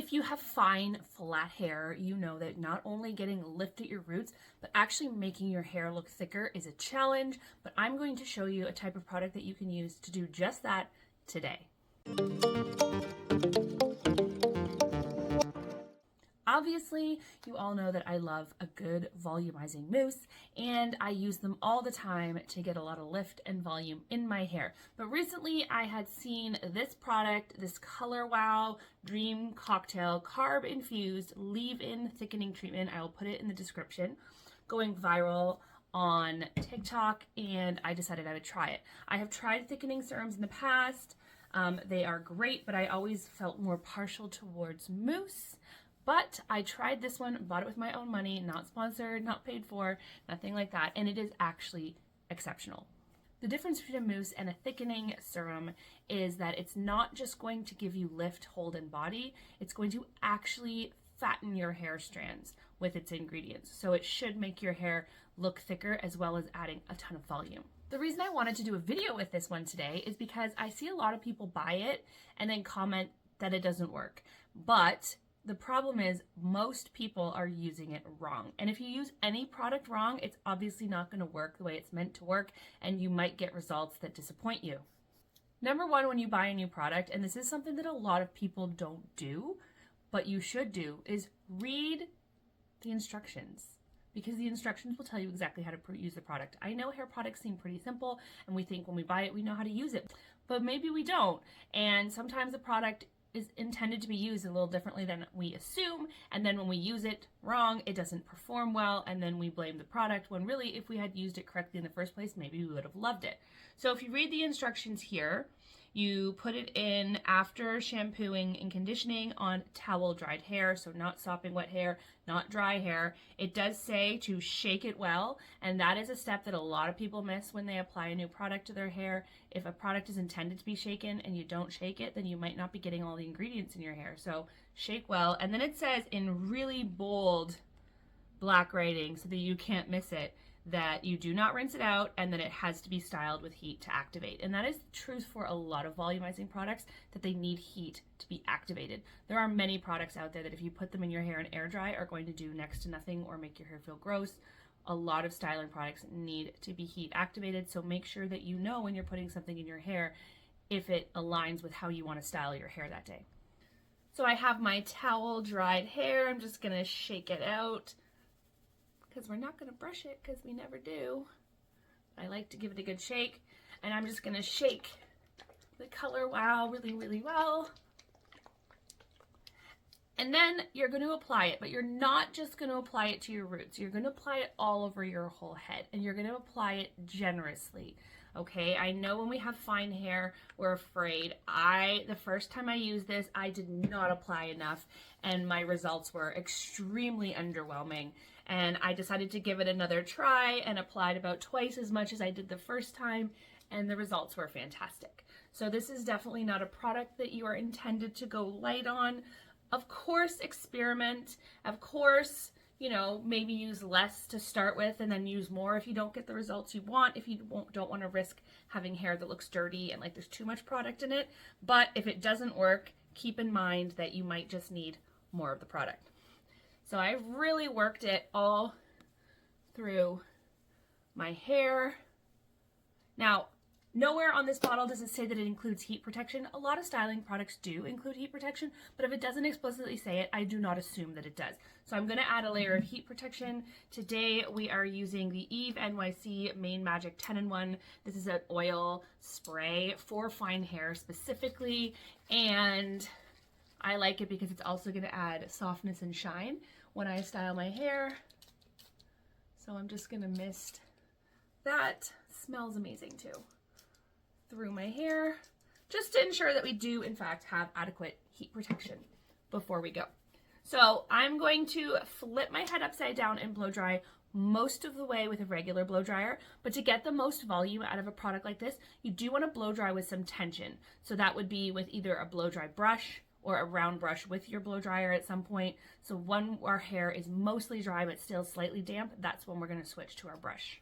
If you have fine, flat hair, you know that not only getting lift at your roots, but actually making your hair look thicker is a challenge. But I'm going to show you a type of product that you can use to do just that today. Obviously, you all know that I love a good volumizing mousse, and I use them all the time to get a lot of lift and volume in my hair. But recently I had seen this product, this Color Wow Dream Cocktail Carb-Infused Leave-In Thickening Treatment. I will put it in the description, going viral on TikTok, and I decided I would try it. I have tried thickening serums in the past. They are great, but I always felt more partial towards mousse. But I tried this one, bought it with my own money, not sponsored, not paid for, nothing like that, and it is actually exceptional. The difference between a mousse and a thickening serum is that it's not just going to give you lift, hold, and body, it's going to actually fatten your hair strands with its ingredients. So it should make your hair look thicker as well as adding a ton of volume. The reason I wanted to do a video with this one today is because I see a lot of people buy it and then comment that it doesn't work. But the problem is most people are using it wrong. And if you use any product wrong, it's obviously not going to work the way it's meant to work, and you might get results that disappoint you. Number one, when you buy a new product, and this is something that a lot of people don't do, but you should do, is read the instructions, because the instructions will tell you exactly how to use the product. I know hair products seem pretty simple, and we think when we buy it, we know how to use it, but maybe we don't. And sometimes the product is intended to be used a little differently than we assume, and then when we use it wrong, it doesn't perform well, and then we blame the product, when really if we had used it correctly in the first place, maybe we would have loved it. So if you read the instructions here, you put it in after shampooing and conditioning on towel dried hair, so not sopping wet hair, not dry hair. It does say to shake it well, and that is a step that a lot of people miss when they apply a new product to their hair. If a product is intended to be shaken and you don't shake it, then you might not be getting all the ingredients in your hair. So shake well, and then it says in really bold black writing so that you can't miss it, that you do not rinse it out and that it has to be styled with heat to activate. And that is the truth for a lot of volumizing products, that they need heat to be activated. There are many products out there that if you put them in your hair and air dry are going to do next to nothing or make your hair feel gross. A lot of styling products need to be heat activated, so make sure that you know when you're putting something in your hair if it aligns with how you want to style your hair that day. So I have my towel dried hair. I'm just gonna shake it out, because we're not going to brush it because we never do. I like to give it a good shake, and I'm just going to shake the Color Wow really, really well. And then you're going to apply it, but you're not just going to apply it to your roots. You're going to apply it all over your whole head, and you're going to apply it generously. Okay, I know when we have fine hair, we're afraid. The first time I used this, I did not apply enough, and my results were extremely underwhelming. And I decided to give it another try and applied about twice as much as I did the first time, and the results were fantastic. So this is definitely not a product that you are intended to go light on. Of course, experiment. Of course, you know, maybe use less to start with and then use more if you don't get the results you want, if you don't want to risk having hair that looks dirty and like there's too much product in it. But if it doesn't work, keep in mind that you might just need more of the product. So I've really worked it all through my hair. Now, nowhere on this bottle does it say that it includes heat protection. A lot of styling products do include heat protection, but if it doesn't explicitly say it, I do not assume that it does. So I'm going to add a layer of heat protection. Today we are using the Eve NYC Main Magic 10-in-1. This is an oil spray for fine hair specifically, and I like it because it's also going to add softness and shine when I style my hair. So I'm just going to mist that. Smells amazing too. Through my hair, just to ensure that we do in fact have adequate heat protection before we go. So I'm going to flip my head upside down and blow dry most of the way with a regular blow dryer, but to get the most volume out of a product like this, you do want to blow dry with some tension. So that would be with either a blow dry brush or a round brush with your blow dryer at some point. So when our hair is mostly dry but still slightly damp, that's when we're going to switch to our brush.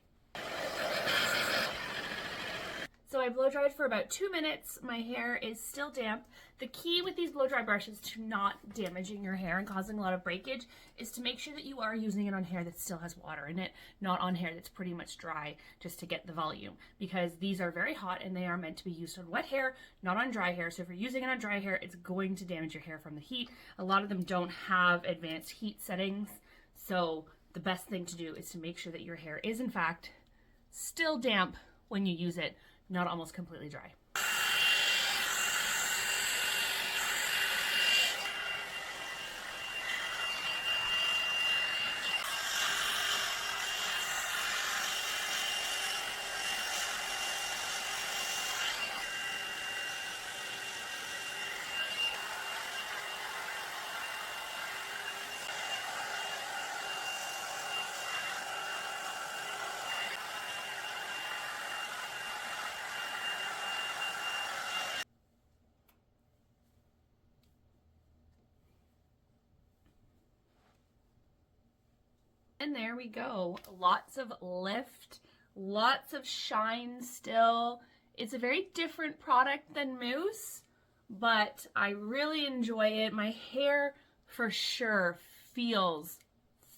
So I blow dried for about 2 minutes. My hair is still damp. The key with these blow dry brushes to not damaging your hair and causing a lot of breakage is to make sure that you are using it on hair that still has water in it, not on hair that's pretty much dry, just to get the volume. Because these are very hot and they are meant to be used on wet hair, not on dry hair. So if you're using it on dry hair, it's going to damage your hair from the heat. A lot of them don't have advanced heat settings. So the best thing to do is to make sure that your hair is in fact still damp when you use it, not almost completely dry. And there we go. Lots of lift, lots of shine still. It's a very different product than mousse, but I really enjoy it. My hair for sure feels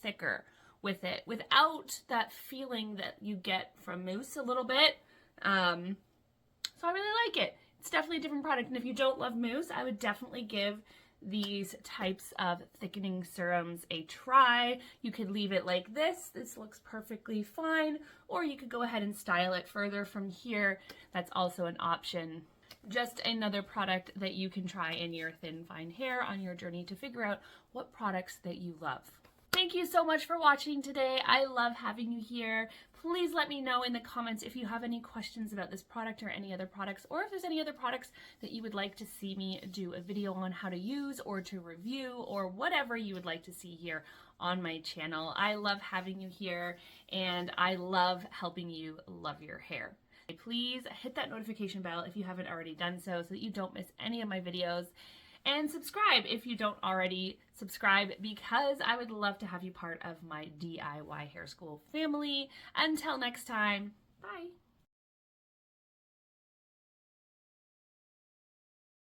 thicker with it without that feeling that you get from mousse a little bit. So I really like it. It's definitely a different product. And if you don't love mousse, I would definitely give these types of thickening serums a try. You could leave it like this. This looks perfectly fine. Or you could go ahead and style it further from here. That's also an option. Just another product that you can try in your thin, fine hair on your journey to figure out what products that you love. Thank you so much for watching today. I love having you here. Please let me know in the comments if you have any questions about this product or any other products, or if there's any other products that you would like to see me do a video on how to use or to review, or whatever you would like to see here on my channel. I love having you here, and I love helping you love your hair. Please hit that notification bell if you haven't already done so that you don't miss any of my videos. And subscribe if you don't already subscribe, because I would love to have you part of my DIY hair school family. Until next time, bye.